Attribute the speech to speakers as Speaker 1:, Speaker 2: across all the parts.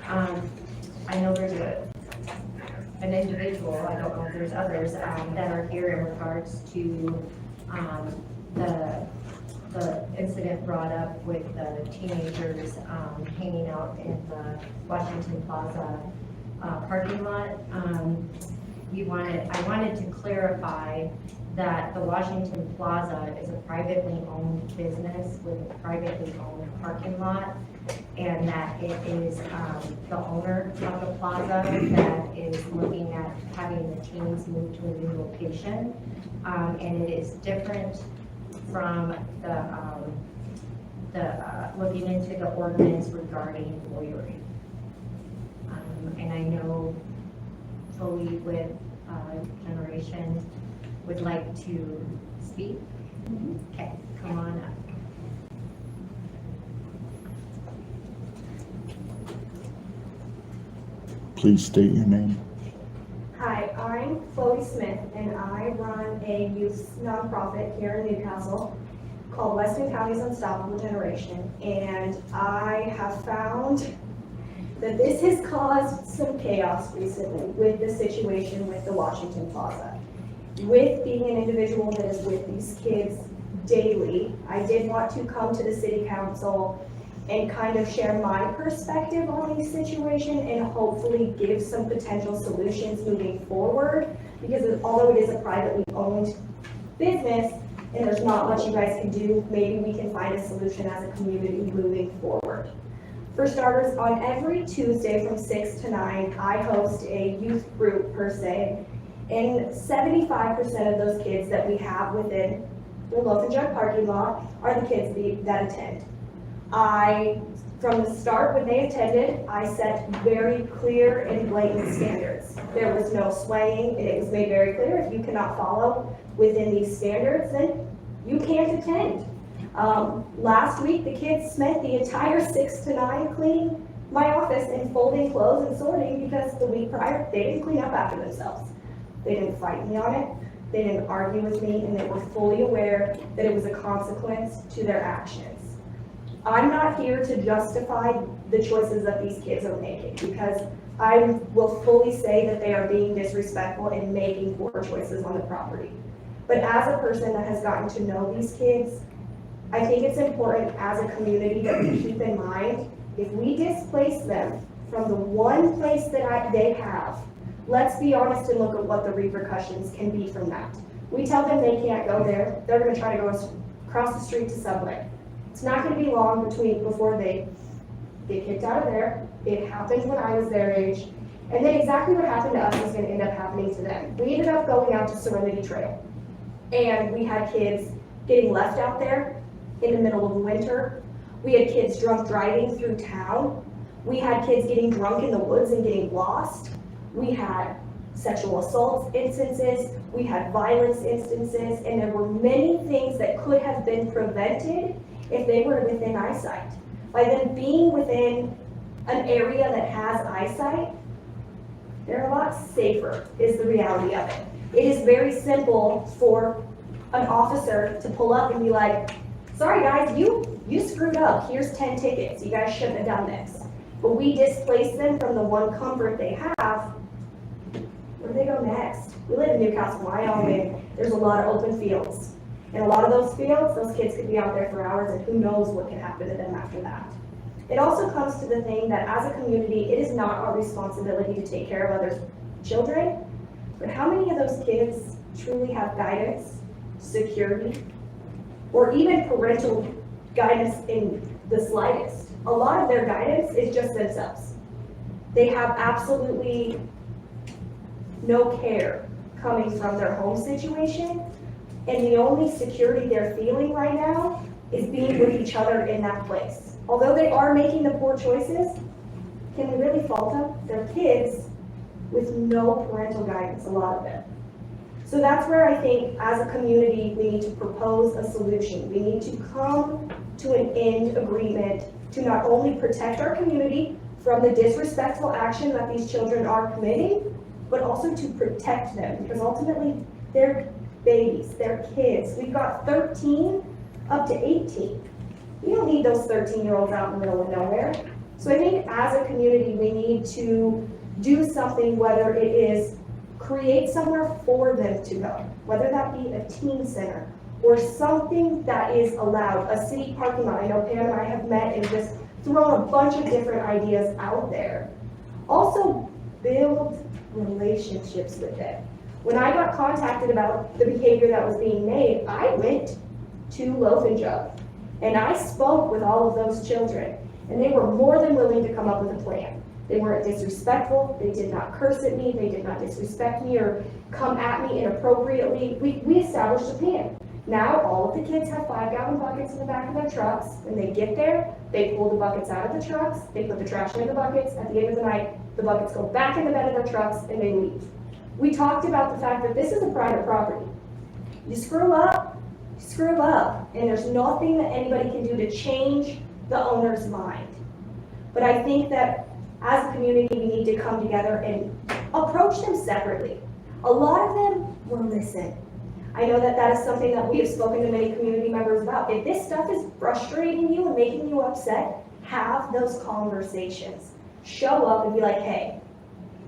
Speaker 1: I know there's an individual, I don't know if there's others, that are here in regards to, the incident brought up with the teenagers, hanging out in the Washington Plaza, parking lot. I wanted to clarify that the Washington Plaza is a privately owned business with a privately owned parking lot, and that it is the owner of the plaza that is looking at having the teens move to a new location. And it is different from the looking into the ordinance regarding loitering. And I know Chloe with Generation would like to speak. Okay, come on up.
Speaker 2: Please state your name.
Speaker 3: Hi, I'm Chloe Smith, and I run a youth nonprofit here in Newcastle called Western County's Unstoppable Generation. And I have found that this has caused some chaos recently with the situation with the Washington Plaza. With being an individual that is with these kids daily, I did want to come to the city council and kind of share my perspective on the situation and hopefully give some potential solutions moving forward, because although it is a privately owned business and there's not much you guys can do, maybe we can find a solution as a community moving forward. For starters, on every Tuesday from 6 to 9, I host a youth group per se, and 75% of those kids that we have within the Loaf and Jug parking lot are the kids that attend. From the start when they attended, I set very clear and blatant standards. There was no swaying, and it was made very clear, if you cannot follow within these standards, then you can't attend. Last week, the kids spent the entire 6 to 9 cleaning my office and folding clothes and sorting, because the week prior, they didn't clean up after themselves. They didn't fight me on it, they didn't argue with me, and they were fully aware that it was a consequence to their actions. I'm not here to justify the choices that these kids are making, because I will fully say that they are being disrespectful and making poor choices on the property. But as a person that has gotten to know these kids, I think it's important as a community that we keep in mind, if we displace them from the one place that they have, let's be honest and look at what the repercussions can be from that. We tell them they can't go there, they're going to try to go across the street to Subway. It's not going to be long before they get kicked out of there. It happened when I was their age. And then exactly what happened to us is going to end up happening to them. We ended up going out to Serenity Trail. And we had kids getting left out there in the middle of winter. We had kids drunk driving through town. We had kids getting drunk in the woods and getting lost. We had sexual assault instances. We had violence instances. And there were many things that could have been prevented if they were within eyesight. By them being within an area that has eyesight, they're a lot safer, is the reality of it. It is very simple for an officer to pull up and be like, sorry guys, you screwed up, here's 10 tickets, you guys shouldn't have done this. But we displace them from the one comfort they have. Where do they go next? We live in Newcastle, Wyoming. There's a lot of open fields. And a lot of those fields, those kids could be out there for hours, and who knows what can happen to them after that. It also comes to the thing that as a community, it is not our responsibility to take care of others' children, but how many of those kids truly have guidance, security, or even parental guidance in the slightest? A lot of their guidance is just themselves. They have absolutely no care coming from their home situation, and the only security they're feeling right now is being with each other in that place. Although they are making the poor choices, can we really fault them? They're kids with no parental guidance, a lot of them. So that's where I think as a community, we need to propose a solution. We need to come to an end agreement to not only protect our community from the disrespectful action that these children are committing, but also to protect them, because ultimately they're babies, they're kids. We've got 13 up to 18. We don't need those 13-year-olds out in the middle of nowhere. So I think as a community, we need to do something, whether it is create somewhere for them to go, whether that be a teen center or something that is allowed, a city parking lot. I know Pam and I have met and just thrown a bunch of different ideas out there. Also, build relationships with them. When I got contacted about the behavior that was being made, I went to Loaf and Jug and I spoke with all of those children, and they were more than willing to come up with a plan. They weren't disrespectful, they did not curse at me, they did not disrespect me or come at me inappropriately. We established a plan. Now all of the kids have 5-gallon buckets in the back of their trucks. When they get there, they pull the buckets out of the trucks, they put the trash in the buckets. At the end of the night, the buckets go back in the bed of their trucks and they leave. We talked about the fact that this is a private property. You screw up, and there's nothing that anybody can do to change the owner's mind. But I think that as a community, we need to come together and approach them separately. A lot of them will listen. I know that that is something that we have spoken to many community members about. If this stuff is frustrating you and making you upset, have those conversations. Show up and be like, hey,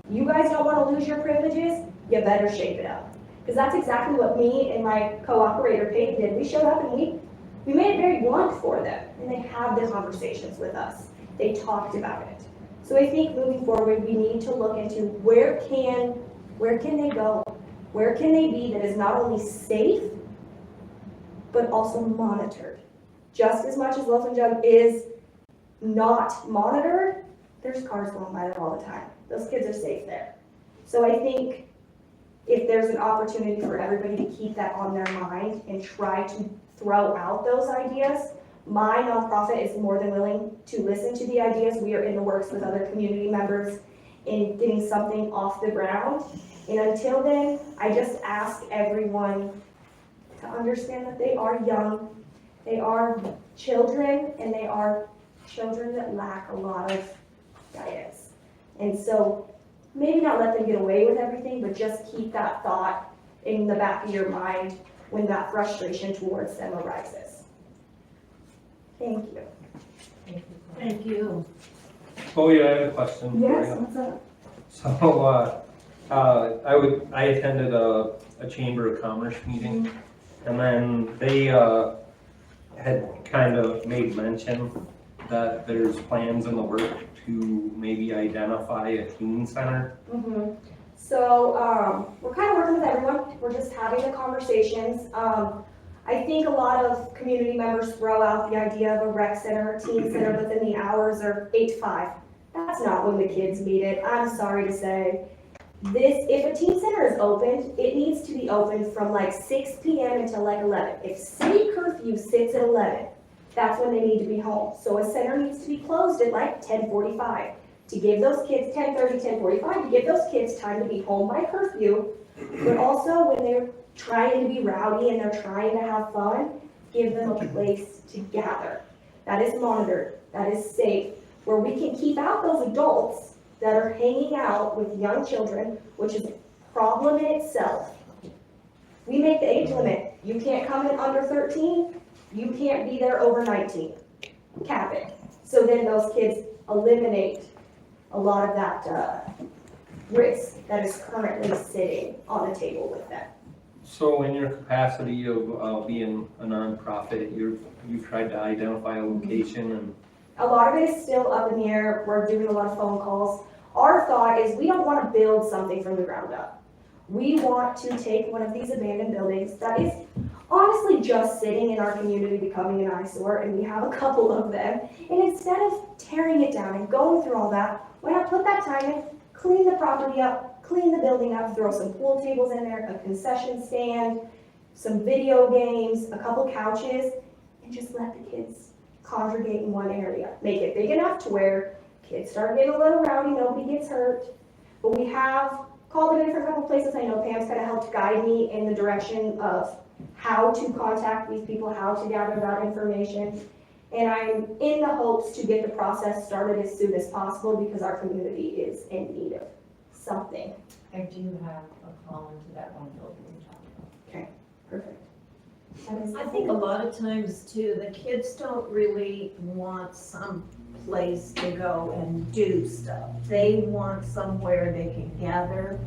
Speaker 3: you guys don't want to lose your privileges, you better shape it up. Because that's exactly what me and my co-operator Peyton did. We showed up and we made it very blunt for them, and they had the conversations with us. They talked about it. So I think moving forward, we need to look into where can they go? Where can they be that is not only safe, but also monitored? Just as much as Loaf and Jug is not monitored, there's cars going by there all the time. Those kids are safe there. So I think if there's an opportunity for everybody to keep that on their mind and try to throw out those ideas, my nonprofit is more than willing to listen to the ideas. We are in the works with other community members in getting something off the ground. And until then, I just ask everyone to understand that they are young, they are children, and they are children that lack a lot of guidance. And so maybe not let them get away with everything, but just keep that thought in the back of your mind when that frustration towards them arises. Thank you.
Speaker 4: Thank you.
Speaker 5: Oh, yeah, I have a question for
Speaker 3: Yes,
Speaker 5: you.
Speaker 3: what's up?
Speaker 5: So, I attended a Chamber of Commerce meeting, and then they, had kind of made mention that there's plans in the work to maybe identify a teen center.
Speaker 3: So, we're kind of working with everyone. We're just having the conversations. I think a lot of community members throw out the idea of a rec center, a teen center, but then the hours are 8 to 5. That's not when the kids meet it. I'm sorry to say. If a teen center is opened, it needs to be open from like 6 p.m. until like 11. If city curfew sits at 11, that's when they need to be home. So a center needs to be closed at like 10:45 to give those kids 10:30, 10:45 to give those kids time to be home by curfew, but also when they're trying to be rowdy and they're trying to have fun, give them a place to gather. That is monitored, that is safe, where we can keep out those adults that are hanging out with young children, which is a problem in itself. We make the age limit. You can't come in under 13, you can't be there over 19. Cap it. So then those kids eliminate a lot of that risk that is currently sitting on the table with them.
Speaker 5: So in your capacity of being a nonprofit, you've tried to identify a location and.
Speaker 3: A lot of it is still up in the air. We're doing a lot of phone calls. Our thought is we don't want to build something from the ground up. We want to take one of these abandoned buildings that is honestly just sitting in our community becoming an eyesore, and we have a couple of them, and instead of tearing it down and going through all that, why not put that time in, clean the property up, clean the building up, throw some pool tables in there, a concession stand, some video games, a couple couches, and just let the kids congregate in one area. Make it big enough to where kids start getting a little rowdy, nobody gets hurt. But we have called in for a couple places. I know Pam's kind of helped guide me in the direction of how to contact these people, how to gather that information. And I'm in the hopes to get the process started as soon as possible because our community is in need of something.
Speaker 1: I do have a call into that one building we talked about.
Speaker 3: Okay, perfect.
Speaker 4: I think a lot of times too, the kids don't really want some place to go and do stuff. They want somewhere they can gather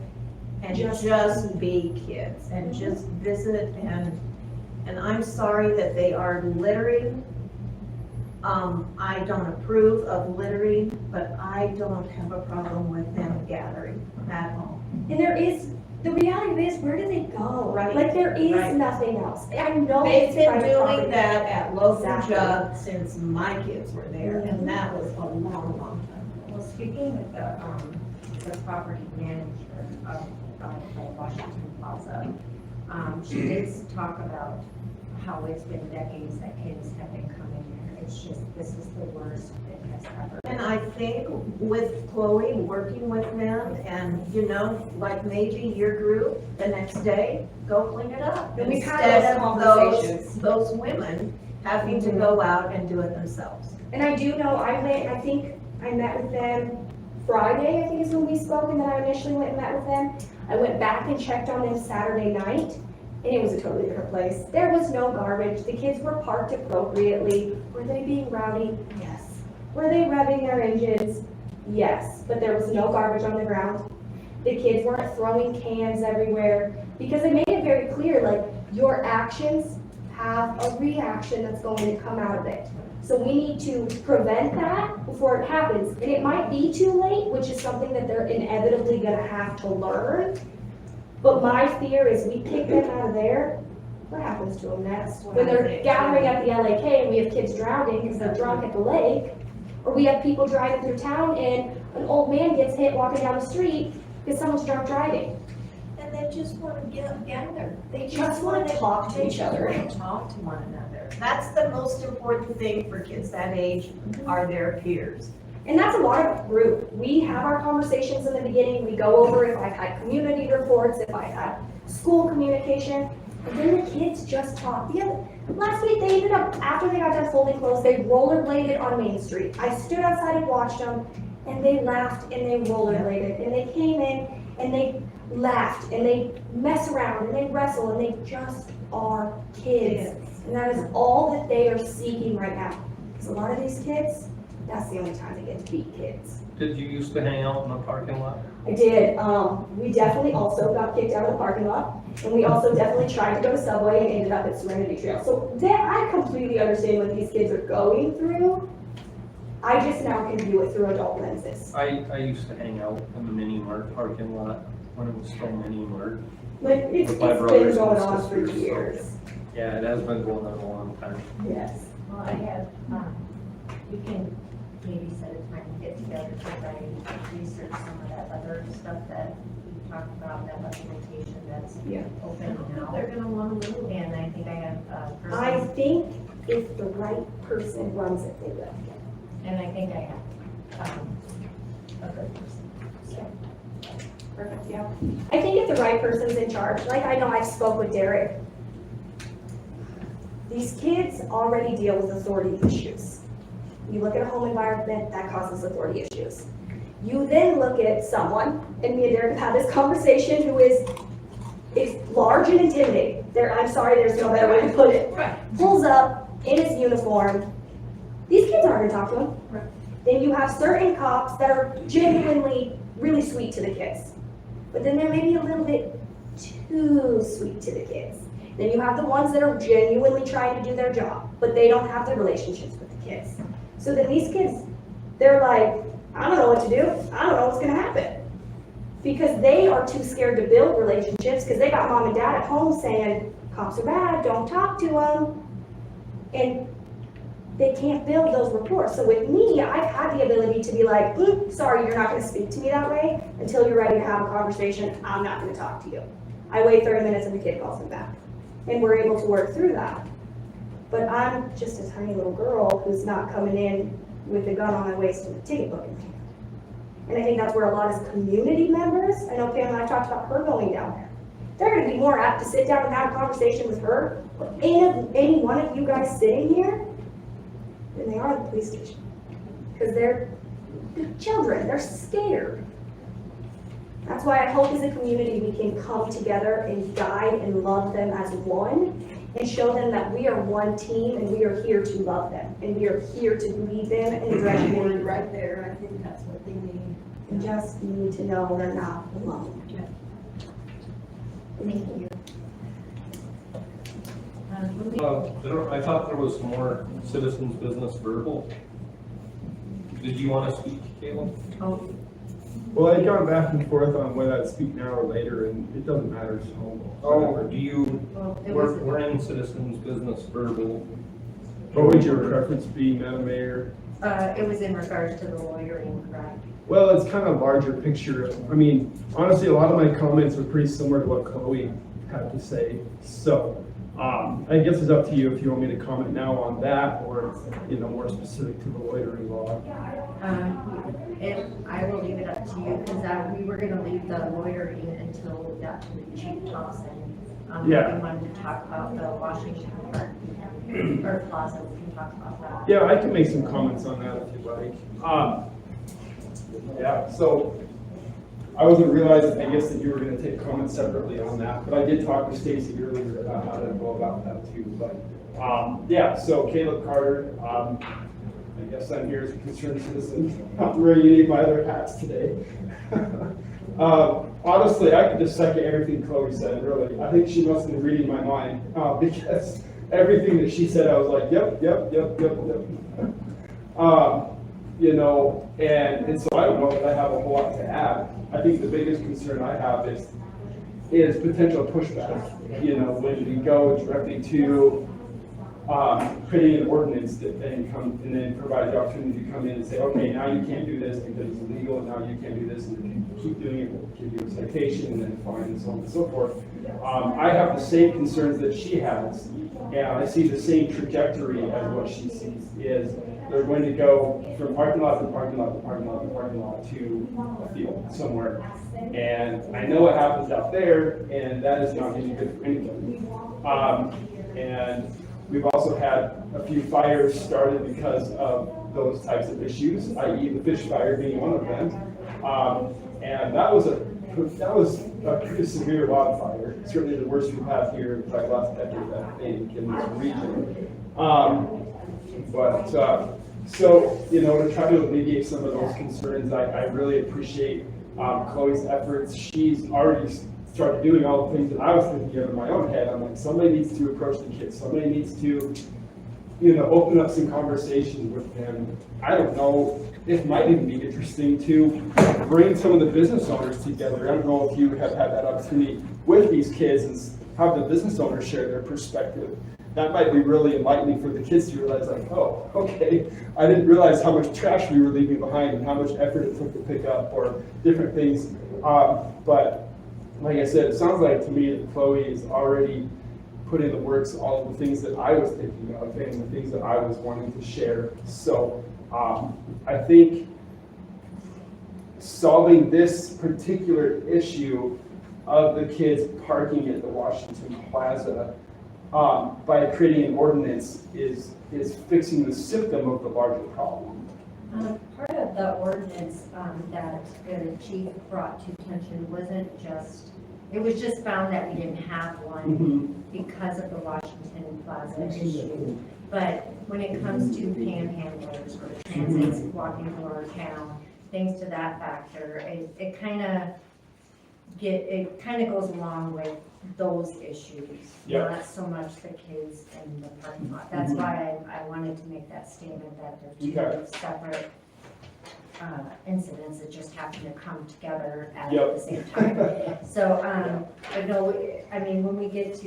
Speaker 4: and just be kids and just visit and I'm sorry that they are littering. I don't approve of littering, but I don't have a problem with them gathering at all.
Speaker 3: And the reality is, where do they go?
Speaker 4: Right,
Speaker 3: Like, there is
Speaker 4: right.
Speaker 3: nothing else. I know
Speaker 4: They've
Speaker 3: it's
Speaker 4: been
Speaker 3: private
Speaker 4: doing
Speaker 3: property.
Speaker 4: that at Loaf and
Speaker 3: Exactly.
Speaker 4: Jug since my kids were there, and that was a long, long time.
Speaker 1: Well, speaking of the property manager of Washington Plaza, she did talk about how it's been decades that kids have been coming here. It's just, this is the worst it has ever been.
Speaker 4: And I think with Chloe, working with them, and, you know, like maybe your group, the next day, go clean it up.
Speaker 3: And we've had
Speaker 4: Instead
Speaker 3: those
Speaker 4: of
Speaker 3: conversations.
Speaker 4: those women having to go out and do it themselves.
Speaker 3: And I do know, I think I met with them Friday, I think is when we spoke, and then I initially went and met with them. I went back and checked on them Saturday night, and it was a totally different place. There was no garbage, the kids were parked appropriately. Were they being rowdy? Yes. Were they revving their engines? Yes, but there was no garbage on the ground. The kids weren't throwing cans everywhere, because they made it very clear, like, your actions have a reaction that's going to come out of it. So we need to prevent that before it happens. And it might be too late, which is something that they're inevitably gonna have to learn. But my fear is we kick them out of there, what happens to them next? When they're gathering at the LAK and we have kids drowning because they're drunk at the lake, or we have people driving through town and an old man gets hit walking down the street because someone's drunk driving.
Speaker 4: And they just want to get together.
Speaker 3: They just wanna talk to each other.
Speaker 4: They just want to talk to one another. That's the most important thing for kids that age, are their peers.
Speaker 3: And that's a lot of group. We have our conversations in the beginning, we go over if I've had community reports, if I had school communication, and then the kids just talk. Last week, they ended up, after they got done folding clothes, they rollerbladed on Main Street. I stood outside and watched them, and they laughed and they rollerbladed, and they came in and they laughed, and they mess around, and they wrestle, and they just are kids. And that is all that they are seeking right now. Because a lot of these kids, that's the only time they get to be kids.
Speaker 5: Did you used to hang out in the parking lot?
Speaker 3: I did. We definitely also got kicked out of the parking lot, and we also definitely tried to go to Subway and ended up at Serenity Trail. So that, I completely understand what these kids are going through. I just now can view it through adult lenses.
Speaker 5: I used to hang out in the mini mart parking lot when it was still mini mart.
Speaker 3: Like, it's
Speaker 5: With my
Speaker 3: been
Speaker 5: brothers and
Speaker 3: going on for
Speaker 5: sisters, so-
Speaker 3: years.
Speaker 5: Yeah, it has been going on a long time.
Speaker 3: Yes.
Speaker 1: Well, I have, we can maybe set a time to get together because I researched some of that other stuff that we talked about, that other location that's
Speaker 3: Yeah.
Speaker 1: open now.
Speaker 4: They're gonna want to move.
Speaker 1: And I think I have a
Speaker 3: I
Speaker 1: person,
Speaker 3: think if the right person runs it, they will.
Speaker 1: and I think I have, a good person. So,
Speaker 3: Perfect, yeah. I think if the right person's in charge, like I know I spoke with Derek, these kids already deal with authority issues. You look at a home environment, that causes authority issues. You then look at someone, and me and Derek have had this conversation, who is large and intimidating. I'm sorry, there's no better way to put it.
Speaker 4: Right.
Speaker 3: Pulls up in his uniform. These kids aren't gonna talk to him.
Speaker 4: Right.
Speaker 3: Then you have certain cops that are genuinely really sweet to the kids. But then they're maybe a little bit too sweet to the kids. Then you have the ones that are genuinely trying to do their job, but they don't have the relationships with the kids. So then these kids, they're like, I don't know what to do. I don't know what's gonna happen. Because they are too scared to build relationships because they got mom and dad at home saying, cops are bad, don't talk to them. And they can't build those rapports. So with me, I've had the ability to be like, sorry, you're not gonna speak to me that way until you're ready to have a conversation. I'm not gonna talk to you. I wait 30 minutes and the kid calls me back. And we're able to work through that. But I'm just a tiny little girl who's not coming in with a gun on my waist and a ticket book in my hand. And I think that's where a lot of community members, I know Pam and I talked about her going down there. They're gonna be more apt to sit down and have a conversation with her, or any one of you guys sitting here, than they are at the police station. Because they're children, they're scared. That's why I hope as a community we can come together and guide and love them as one, and show them that we are one team and we are here to love them and we are here to lead them in the direction they need.
Speaker 4: Right there, I think that's what they need.
Speaker 3: They just need to know they're not alone.
Speaker 1: Thank you.
Speaker 5: I thought there was more citizens business verbal. Did you want to speak, Caleb?
Speaker 1: Oh,
Speaker 6: Well, I gone back and forth on whether I'd speak now or later, and it doesn't matter, so.
Speaker 5: Or do you,
Speaker 1: well, it was,
Speaker 5: we're in citizens business verbal.
Speaker 6: What would your preference be, Madam Mayor?
Speaker 1: it was in regards to the loitering, correct?
Speaker 6: Well, it's kind of larger picture. I mean, honestly, a lot of my comments are pretty similar to what Chloe had to say. So, I guess it's up to you if you want me to comment now on that or, more specific to the loitering law.
Speaker 1: I will leave it up to you, because we were gonna leave the loitering until we got to the Chief Thompson.
Speaker 6: Yeah.
Speaker 1: We wanted to talk about the Washington Park, or Plaza, we can talk about that.
Speaker 6: Yeah, I can make some comments on that if you'd like. Yeah, so I wasn't realizing, I guess, that you were gonna take comments separately on that, but I did talk to Stacy earlier about how to go about that too, but, yeah, so Caleb Carter, I guess I'm here as a concerned citizen, not wearing any of my other hats today. Honestly, I could just second everything Chloe said, really. I think she must have been reading my mind, because everything that she said, I was like, yep. And so I don't know that I have a whole lot to add. I think the biggest concern I have is potential pushback, when we go directly to creating an ordinance that then provide the opportunity to come in and say, okay, now you can't do this because it's illegal, and now you can't do this, and if you keep doing it, we'll give you a citation and then a fine and so on and so forth. I have the same concerns that she has, and I see the same trajectory as what she sees, is they're going to go from parking lot to parking lot to parking lot to parking lot to a field somewhere. And I know what happens out there, and that is not going to be good for anybody. And we've also had a few fires started because of those types of issues, i.e. the fish fire being one of them. And that was a pretty severe wildfire, certainly the worst we've had here like last decade, I think, in this region. So, to try to alleviate some of those concerns, I really appreciate Chloe's efforts. She's already started doing all the things that I was thinking of in my own head. I'm like, somebody needs to approach the kids. Somebody needs to, open up some conversations with them. I don't know, it might even be interesting to bring some of the business owners together. I don't know if you have had that opportunity with these kids and have the business owners share their perspective. That might be really enlightening for the kids to realize, like, oh, okay, I didn't realize how much trash we were leaving behind and how much effort it took to pick up or different things. But like I said, it sounds like to me that Chloe is already put in the works all of the things that I was thinking of and the things that I was wanting to share. So I think solving this particular issue of the kids parking at the Washington Plaza by creating an ordinance is fixing the symptom of the larger problem.
Speaker 1: Part of the ordinance that the chief brought to attention wasn't just, it was just found that we didn't have one because of the Washington Plaza issue. But when it comes to panhandlers or transits walking through our town, things to that factor, it kind of goes along with those issues, not so much the kids in the parking lot. That's why I wanted to make that statement that they're two separate incidents that just happen to come together at the same time. So, but no, I mean, when we get to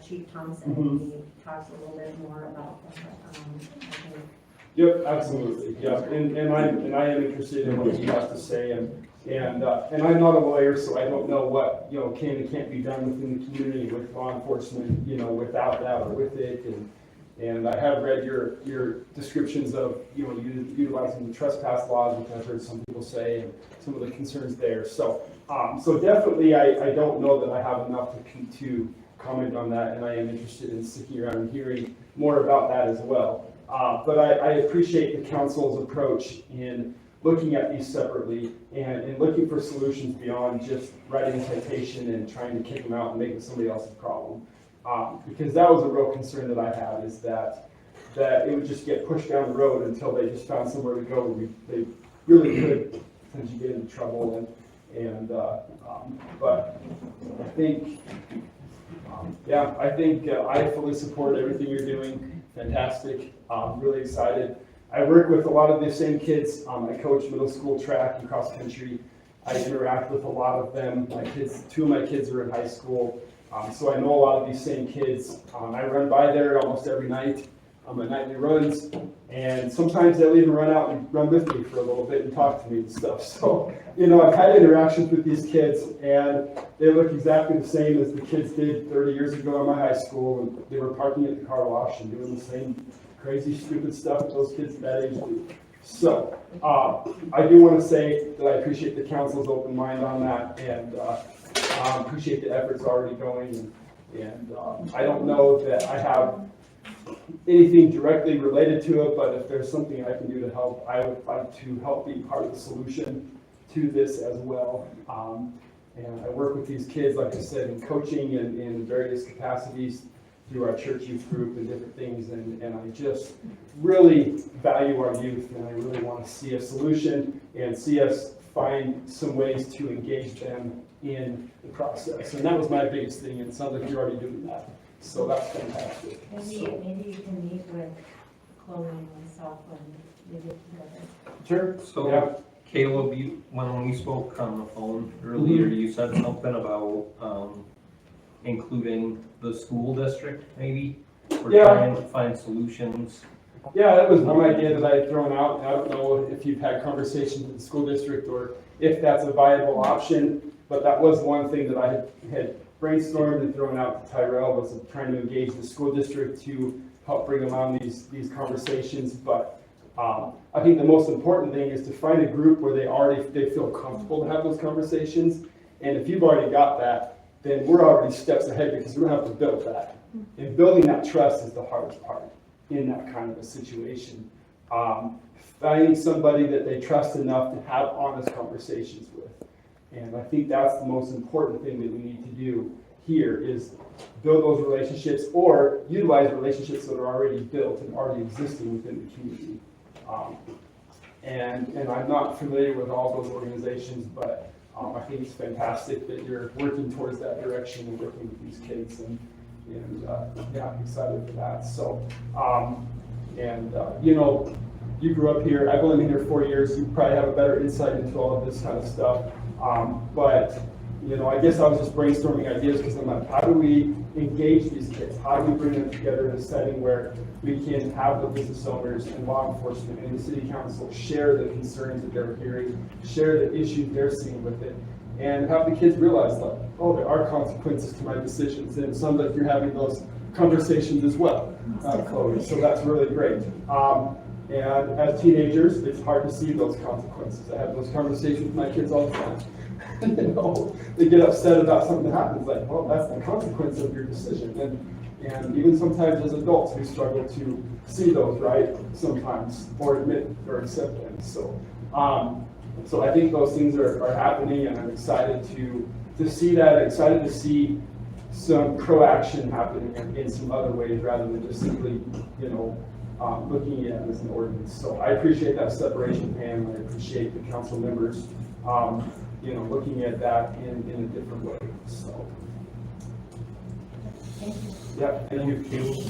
Speaker 1: Chief Thompson, he talks a little bit more about that. I think.
Speaker 6: Yep, absolutely. Yeah, and I am interested in what he has to say, and I'm not a lawyer, so I don't know what can and can't be done within the community with law enforcement, without that or with it, and I have read your descriptions of utilizing the trespass laws, which I've heard some people say, and some of the concerns there. So definitely, I don't know that I have enough to comment on that, and I am interested in sticking around and hearing more about that as well. But I appreciate the council's approach in looking at these separately and looking for solutions beyond just writing a citation and trying to kick them out and make it somebody else's problem. Because that was a real concern that I had, is that it would just get pushed down the road until they just found somewhere to go. They really could potentially get into trouble, but I think, I fully support everything you're doing. Fantastic. Really excited. I work with a lot of the same kids. I coach middle school track and cross country. I interact with a lot of them. Two of my kids are in high school, so I know a lot of these same kids. I run by there almost every night on my nightly runs, and sometimes they'll even run out and run with me for a little bit and talk to me and stuff. So, I've had interactions with these kids, and they look exactly the same as the kids did 30 years ago in my high school, and they were parking at the car wash and doing the same crazy, stupid stuff that those kids at that age do. So, I do want to say that I appreciate the council's open mind on that, and appreciate the efforts already going. And I don't know that I have anything directly related to it, but if there's something I can do to help, I would like to help be part of the solution to this as well. And I work with these kids, like I said, in coaching and in various capacities through our church youth group and different things, and I just really value our youth, and I really want to see a solution and see us find some ways to engage them in the process. And that was my biggest thing, and it sounds like you're already doing that. So that's fantastic.
Speaker 1: Maybe you can meet with Chloe and myself when we get together.
Speaker 6: Sure.
Speaker 5: So Caleb, when we spoke on the phone earlier, you said something about including the school district, maybe? Or trying to find solutions.
Speaker 6: Yeah, that was one idea that I had thrown out. I don't know if you've had conversations with the school district or if that's a viable option, but that was one thing that I had brainstormed and thrown out to Tyrell, was trying to engage the school district to help bring them on these conversations. But I think the most important thing is to find a group where they feel comfortable to have those conversations. And if you've already got that, then we're already steps ahead, because we're going to have to build that. And building that trust is the hardest part in that kind of a situation. Finding somebody that they trust enough to have honest conversations with. And I think that's the most important thing that we need to do here, is build those relationships or utilize relationships that are already built and already existing within the community. And I'm not familiar with all those organizations, but I think it's fantastic that you're working towards that direction and working with these kids, and I'm excited for that. So, you grew up here. I've only been here 4 years. You probably have a better insight into all of this kind of stuff. But I guess I was just brainstorming ideas, because I'm like, how do we engage these kids? How do we bring them together in a setting where we can have the business owners and law enforcement and the city council share the concerns that they're hearing, share the issues they're seeing with it, and have the kids realize, like, oh, there are consequences to my decisions. And it sounds like you're having those conversations as well, Chloe. So that's really great. And as teenagers, it's hard to see those consequences. I have those conversations with my kids all the time. They get upset about something that happens, like, well, that's the consequence of your decision. And even sometimes as adults, we struggle to see those, right? Sometimes, or admit or accept them. So I think those things are happening, and I'm excited to see that. I'm excited to see some proaction happening in some other ways, rather than just simply, looking at it as an ordinance. So I appreciate that separation, Pam. I appreciate the council members, looking at that in a different way. So,
Speaker 1: Thank you.
Speaker 6: yeah, thank you, Caleb.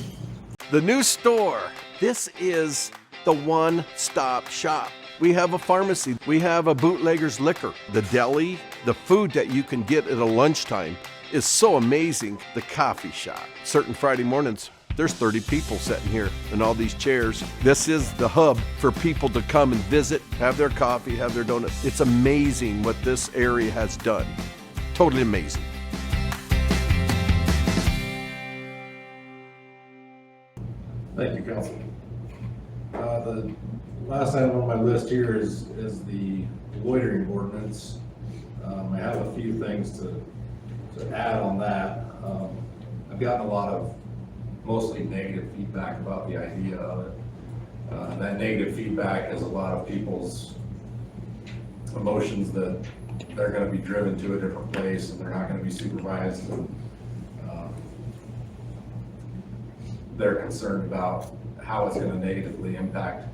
Speaker 7: The new store. This is the one-stop shop. We have a pharmacy. We have a bootlegger's liquor. The deli, the food that you can get at a lunchtime is so amazing. The coffee shop. Certain Friday mornings, there's 30 people sitting here in all these chairs. This is the hub for people to come and visit, have their coffee, have their donuts. It's amazing what this area has done. Totally amazing.
Speaker 8: Thank you, Council. The last item on my list here is the loitering ordinance. I have a few things to add on that. I've gotten a lot of mostly negative feedback about the idea of it. That negative feedback is a lot of people's emotions that they're going to be driven to a different place and they're not going to be supervised. And, they're concerned about how it's gonna negatively impact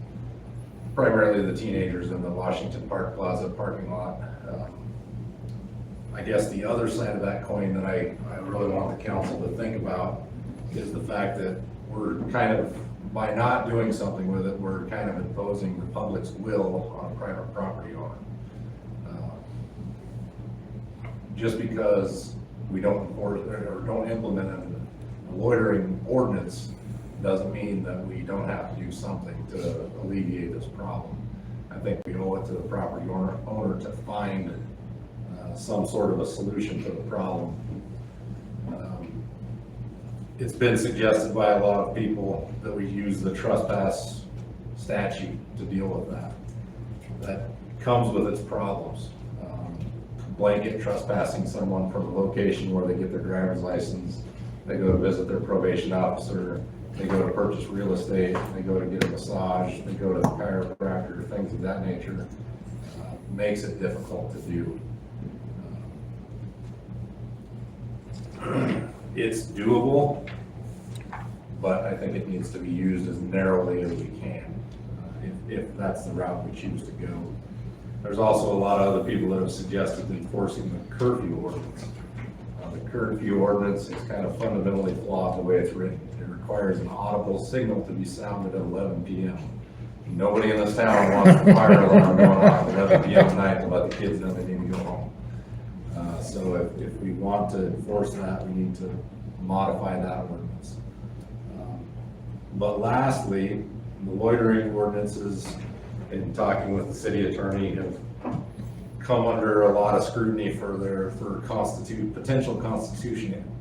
Speaker 8: primarily the teenagers in the Washington Park Plaza parking lot. I guess the other side of that coin that I really want the council to think about is the fact that we're kind of, by not doing something with it, we're kind of imposing the public's will on a private property owner. Just because we don't enforce or don't implement a loitering ordinance doesn't mean that we don't have to do something to alleviate this problem. I think we owe it to the property owner to find some sort of a solution to the problem. It's been suggested by a lot of people that we use the trespass statute to deal with that. That comes with its problems. Blanket trespassing someone from a location where they get their driver's license, they go to visit their probation officer, they go to purchase real estate, they go to get a massage, they go to the chiropractor, things of that nature, makes it difficult to do. It's doable, but I think it needs to be used as narrowly as we can, if that's the route we choose to go. There's also a lot of other people that have suggested enforcing the curfew ordinance. The curfew ordinance is kind of fundamentally flawed the way it's written. It requires an audible signal to be sounded at 11 p.m. Nobody in this town wants the fire alarm going off at 11 p.m. at night to let the kids know they need to go home. So if we want to enforce that, we need to modify that ordinance. But lastly, the loitering ordinances, in talking with the city attorney, have come under a lot of scrutiny for potential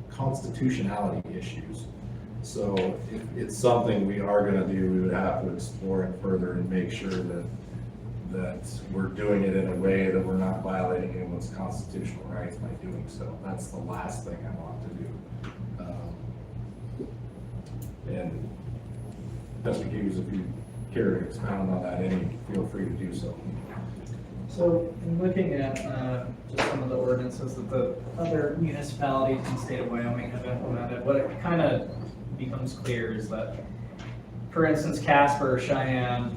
Speaker 8: constitutionality issues. So if it's something we are going to do, we would have to explore it further and make sure that we're doing it in a way that we're not violating anyone's constitutional rights by doing so. That's the last thing I want to do. And Mr. Hughes, if you care to expound on that any, feel free to do so.
Speaker 9: So in looking at just some of the ordinances that the other municipalities in the state of Wyoming have implemented, what it kind of becomes clear is that, for instance, Casper, Cheyenne,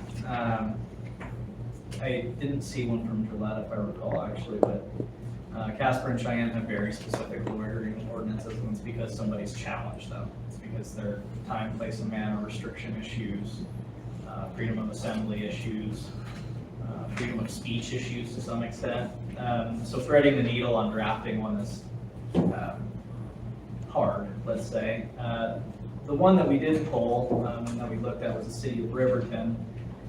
Speaker 9: I didn't see one from Gillette if I recall actually, but Casper and Cheyenne have very specific loitering ordinances, and it's because somebody's challenged them. It's because they're time, place, and manner restriction issues, freedom of assembly issues, freedom of speech issues to some extent. So threading the needle on drafting one is hard, let's say. The one that we did pull and that we looked at was the city of Riverton.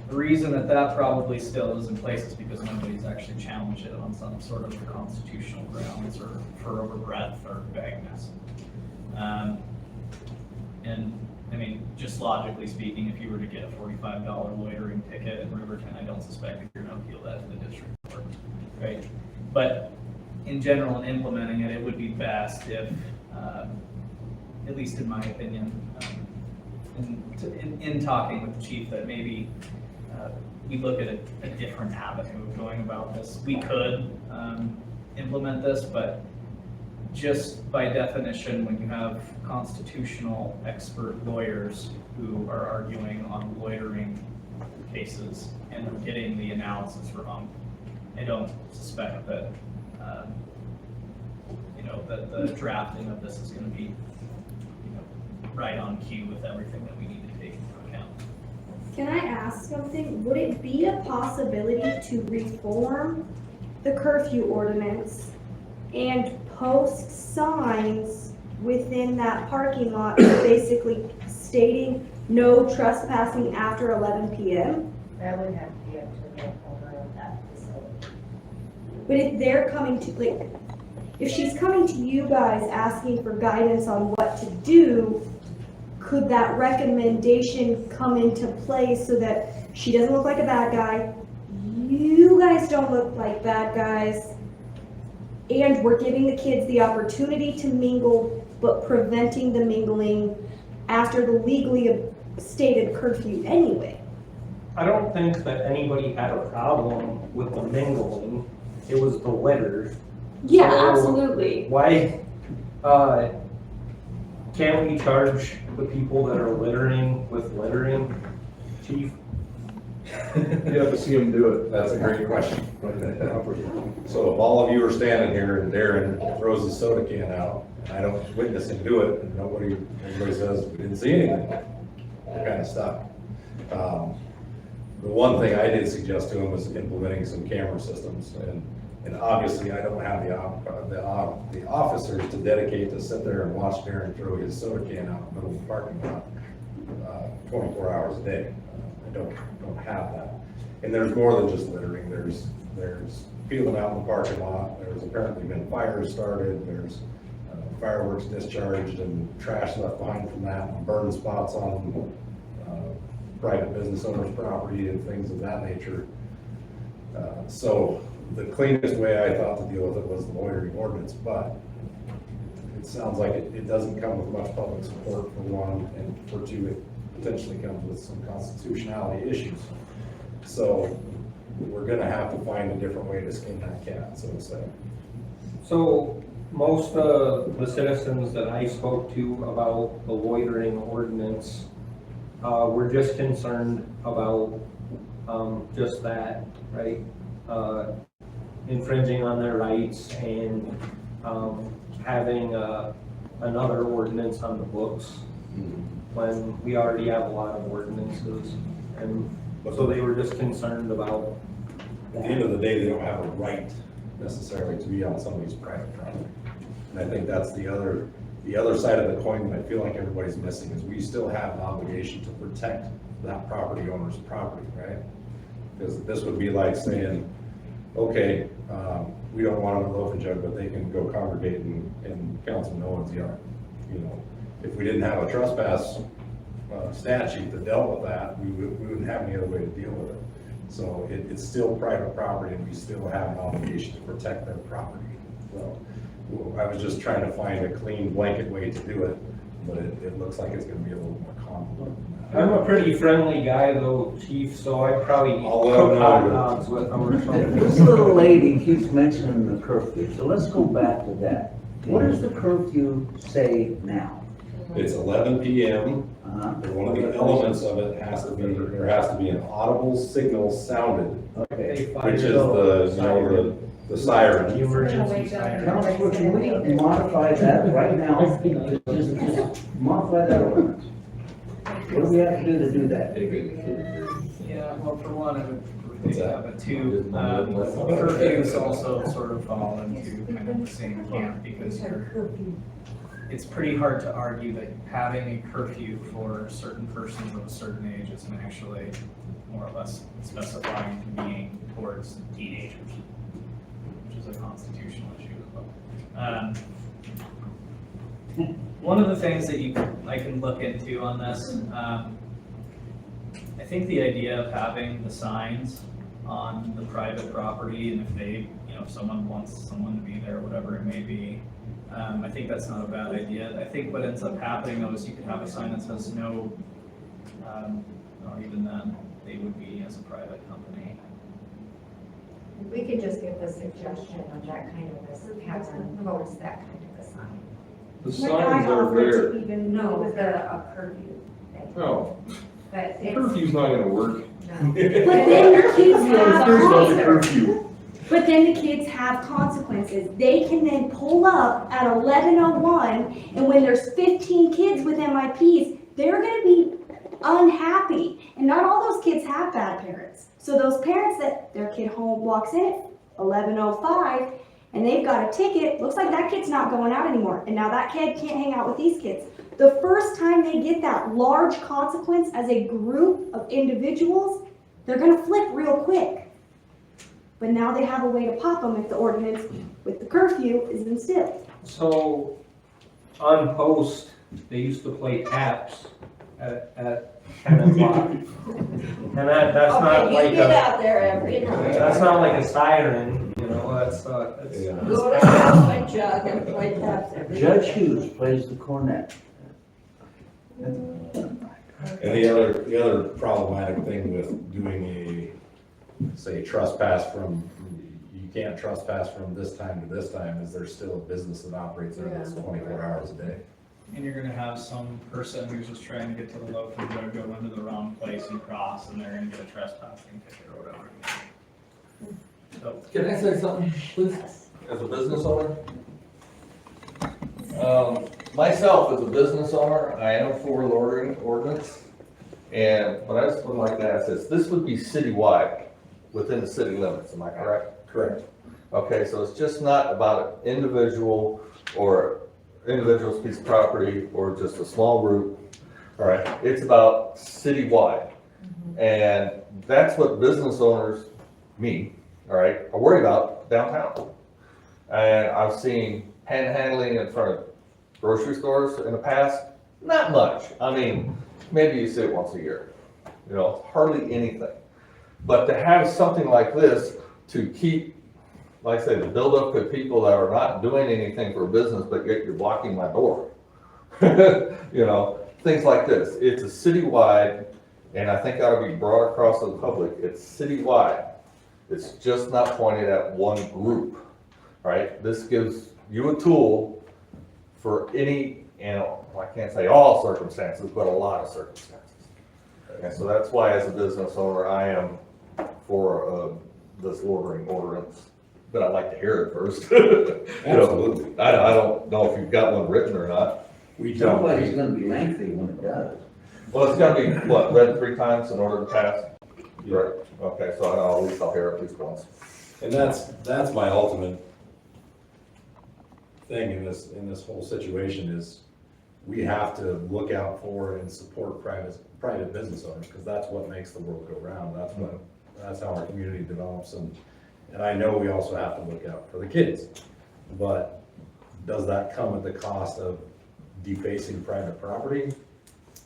Speaker 9: The reason that probably still is in place is because nobody's actually challenged it on some sort of constitutional grounds or for overbreadth or vagueness. And I mean, just logically speaking, if you were to get a $45 loitering ticket in Riverton, I don't suspect that you're going to appeal that to the district court, right? But in general, in implementing it, it would be best if, at least in my opinion, in talking with the chief, that maybe we look at a different avenue of going about this. We could implement this, but just by definition, when you have constitutional expert lawyers who are arguing on loitering cases and are getting the analysis wrong, I don't suspect that that the drafting of this is going to be right on cue with everything that we need to take into account.
Speaker 3: Can I ask something? Would it be a possibility to reform the curfew ordinance and post signs within that parking lot basically stating no trespassing after 11 p.m.?
Speaker 1: That would have to be up to the owner of that facility.
Speaker 3: But if they're coming to, if she's coming to you guys asking for guidance on what to do, could that recommendation come into place so that she doesn't look like a bad guy, you guys don't look like bad guys, and we're giving the kids the opportunity to mingle, but preventing the mingling after the legally stated curfew anyway?
Speaker 5: I don't think that anybody had a problem with the mingling. It was the litter.
Speaker 3: Yeah,
Speaker 5: So
Speaker 3: absolutely.
Speaker 5: Why Can't we charge the people that are littering with littering, chief?
Speaker 10: You have to see them do it.
Speaker 8: That's a great question. So if all of you are standing here and Darren throws the soda can out, and I don't witness him do it, and everybody says, we didn't see anything, we're kind of stuck. The one thing I did suggest to him was implementing some camera systems, and obviously I don't have the officers to dedicate to sit there and watch Darren throw his soda can out in the middle of the parking lot 24 hours a day. I don't have that. And there's more than just littering. There's peeling out in the parking lot. There's apparently been fires started. There's fireworks discharged and trash left behind from that, and burn spots on private business owners' property and things of that nature. So the cleanest way I thought to deal with it was the loitering ordinance, but it sounds like it doesn't come with much public support for one, and for two, it potentially comes with some constitutionality issues. So we're gonna have to find a different way to skin that cat, so to say.
Speaker 5: So most of the citizens that I spoke to about the loitering ordinance were just concerned about just that, right? Infringing on their rights and having another ordinance on the books when we already have a lot of ordinances. And so they were just concerned about
Speaker 8: At the end of the day, they don't have a right necessarily to be on somebody's private property. And I think that's the other side of the coin that I feel like everybody's missing, is we still have an obligation to protect that property owner's property, right? Because this would be like saying, okay, we don't want them to loaf and jug, but they can go congregate in Councilman Owen's yard. You know, if we didn't have a trespass statute that dealt with that, we wouldn't have any other way to deal with it. So it's still private property, and we still have an obligation to protect their property. So I was just trying to find a clean blanket way to do it, but it looks like it's gonna be a little more convoluted than that.
Speaker 5: I'm a pretty friendly guy though, chief, so I'd probably
Speaker 8: I'll let
Speaker 5: cook
Speaker 8: him
Speaker 5: hot
Speaker 8: know.
Speaker 5: dogs with them or something.
Speaker 11: This little lady keeps mentioning the curfew, so let's go back to that. What does the curfew say now?
Speaker 8: It's 11 p.m.
Speaker 11: Uh-huh.
Speaker 8: One of the elements of it has to be, there has to be an audible signal sounded,
Speaker 11: Okay.
Speaker 8: which is the siren.
Speaker 5: The emergency siren.
Speaker 11: Councilor, can we modify that right now? Just modify that ordinance. What do we have to do that?
Speaker 9: Yeah, well, for one, I would
Speaker 8: What's
Speaker 9: think
Speaker 8: that?
Speaker 9: that, but two, curfews also sort of fall into kind of the same camp, because it's pretty hard to argue that having a curfew for certain persons of a certain age isn't actually more or less specifying to being towards teenagers, which is a constitutional issue as well. One of the things that I can look into on this, I think the idea of having the signs on the private property, and if they, if someone wants someone to be there, whatever it may be, I think that's not a bad idea. I think what ends up happening though is you could have a sign that says no, or even then, they would be as a private company.
Speaker 1: We could just give the suggestion of that kind of a pattern, post that kind of a sign.
Speaker 10: The
Speaker 3: Like, I
Speaker 10: signs are
Speaker 3: offered
Speaker 10: there.
Speaker 3: to even
Speaker 1: No,
Speaker 3: with
Speaker 1: a curfew thing.
Speaker 10: Oh,
Speaker 1: But
Speaker 10: the
Speaker 1: it's,
Speaker 10: curfew's not gonna work.
Speaker 1: no.
Speaker 3: But then your kids have
Speaker 10: There's not a
Speaker 3: consequences.
Speaker 10: curfew.
Speaker 3: But then the kids have consequences. They can then pull up at 11:01, and when there's 15 kids with MIPs, they're gonna be unhappy. And not all those kids have bad parents. So those parents that their kid home walks in at 11:05, and they've got a ticket, looks like that kid's not going out anymore. And now that kid can't hang out with these kids. The first time they get that large consequence as a group of individuals, they're gonna flip real quick. But now they have a way to pop them if the ordinance with the curfew is instilled.
Speaker 5: So on post, they used to play taps at 10 o'clock. And that's not like
Speaker 4: out there every night.
Speaker 5: that's not like a siren, that's
Speaker 8: Yeah.
Speaker 4: Go to Loaf and Jug and play taps every
Speaker 11: Judge
Speaker 4: night.
Speaker 11: Hughes plays the cornet.
Speaker 8: And the other problematic thing with doing say trespass from, you can't trespass from this time to this time, is there's still a business that operates there that's 24 hours a day.
Speaker 9: And you're gonna have some person who's just trying to get to the local road, go into the wrong place and cross, and they're gonna get a trespassing ticket or whatever. So,
Speaker 12: Can I say something, please, as a business owner? Myself, as a business owner, I am for loitering ordinance, but I just would like to ask this would be citywide, within the city limits, am I correct?
Speaker 8: Correct.
Speaker 12: Okay, so it's just not about an individual or individual's piece of property or just a small group, all right? It's about citywide. And that's what business owners, me, all right, are worried about downtown. And I've seen panhandling in front of grocery stores in the past, not much. I mean, maybe you see it once a year, hardly anything. But to have something like this to keep, like I say, the build up of people that are not doing anything for business, but yet you're blocking my door. Things like this. It's a citywide, and I think it ought to be brought across to the public. It's citywide. It's just not pointed at one group, right? This gives you a tool for any, I can't say all circumstances, but a lot of circumstances. And so that's why, as a business owner, I am for this loitering ordinance. But I'd like to hear it first.
Speaker 8: Absolutely.
Speaker 12: I don't know if you've got one written or not.
Speaker 8: We don't.
Speaker 11: Nobody's gonna be lengthy when it does.
Speaker 12: Well, it's gotta be, read 3 times in order to pass?
Speaker 8: Yeah.
Speaker 12: Right, okay, so at least I'll hear it at least once.
Speaker 8: And that's my ultimate thing in this whole situation is we have to look out for and support private business owners, because that's what makes the world go round. That's how our community develops, and I know we also have to look out for the kids. But does that come at the cost of defacing private property?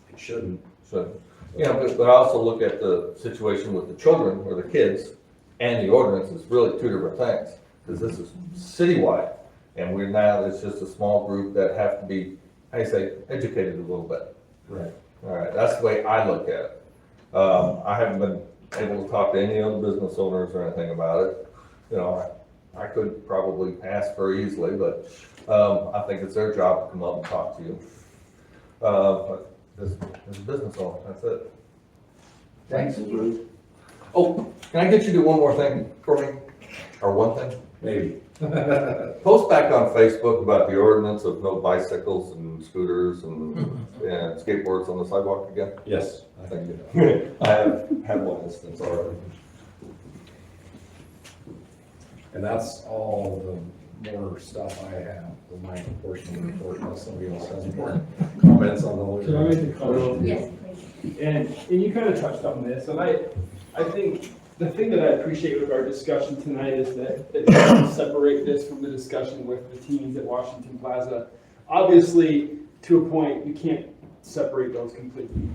Speaker 8: It shouldn't.
Speaker 12: So, but I also look at the situation with the children or the kids and the ordinance is really 2 different things. Because this is citywide, and it's just a small group that have to be, educated a little bit.
Speaker 8: Right.
Speaker 12: All right, that's the way I look at it. I haven't been able to talk to any other business owners or anything about it. I could probably ask very easily, but I think it's their job to come up and talk to you. But as a business owner, that's it.
Speaker 11: Thanks, Bruce.
Speaker 12: Oh, can I get you to do one more thing for me? Or one thing?
Speaker 8: Maybe.
Speaker 12: Post back on Facebook about the ordinance of no bicycles and scooters and skateboards on the sidewalk again.
Speaker 8: Yes.
Speaker 12: I think I have had one instance already.
Speaker 8: And that's all the more stuff I have for my portion of the report, unless somebody else has more comments on the.
Speaker 6: Can I make a comment?
Speaker 1: Yes, please.
Speaker 6: And you kind of touched on this, and I think the thing that I appreciate with our discussion tonight is that we separate this from the discussion with the teens at Washington Plaza. Obviously, to a point, you can't separate those completely,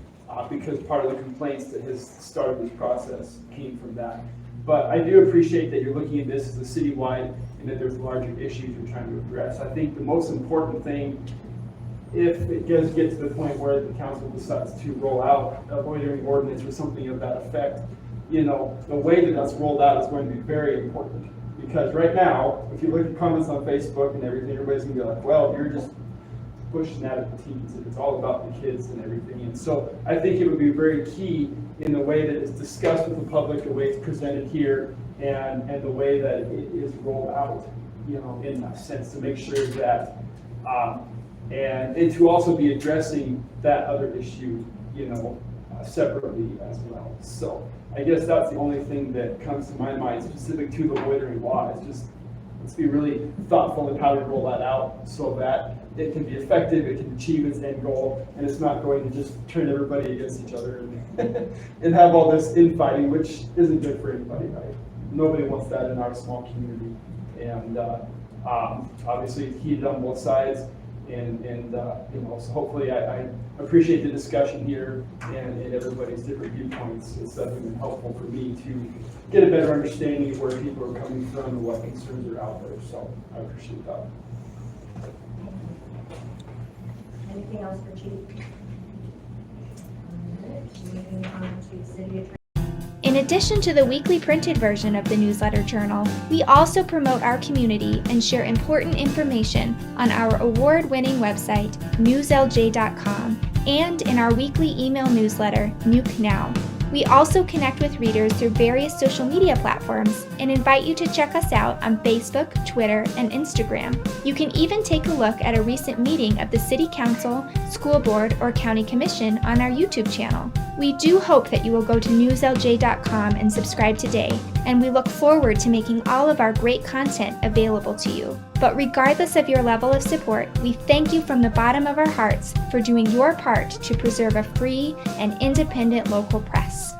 Speaker 6: because part of the complaints that has started this process came from that. But I do appreciate that you're looking at this as a citywide and that there's larger issues you're trying to address. I think the most important thing, if it does get to the point where the council decides to roll out a loitering ordinance or something of that effect, the way that that's rolled out is going to be very important. Because right now, if you look at comments on Facebook and everything, everybody's gonna be like, well, you're just pushing that at the teens, and it's all about the kids and everything. And so I think it would be very key in the way that it's discussed with the public, the way it's presented here, and the way that it is rolled out, in that sense, to make sure that, and to also be addressing that other issue, separately as well. So I guess that's the only thing that comes to my mind specific to the loitering law, is just let's be really thoughtful in how we roll that out so that it can be effective, it can achieve its end goal, and it's not going to just turn everybody against each other and have all this infighting, which isn't good for anybody, right? Nobody wants that in our small community. And obviously it's heated on both sides, and so hopefully I appreciate the discussion here and everybody's different viewpoints. It's been helpful for me to get a better understanding of where people are coming from and what concerns are out there. So I appreciate that.
Speaker 1: Anything else for Chief? Moving on to City Attorney.
Speaker 13: In addition to the weekly printed version of the newsletter journal, we also promote our community and share important information on our award-winning website, newslj.com, and in our weekly email newsletter, Nuke Now. We also connect with readers through various social media platforms and invite you to check us out on Facebook, Twitter, and Instagram. You can even take a look at a recent meeting of the City Council, School Board, or County Commission on our YouTube channel. We do hope that you will go to newslj.com and subscribe today, and we look forward to making all of our great content available to you. But regardless of your level of support, we thank you from the bottom of our hearts for doing your part to preserve a free and independent local press.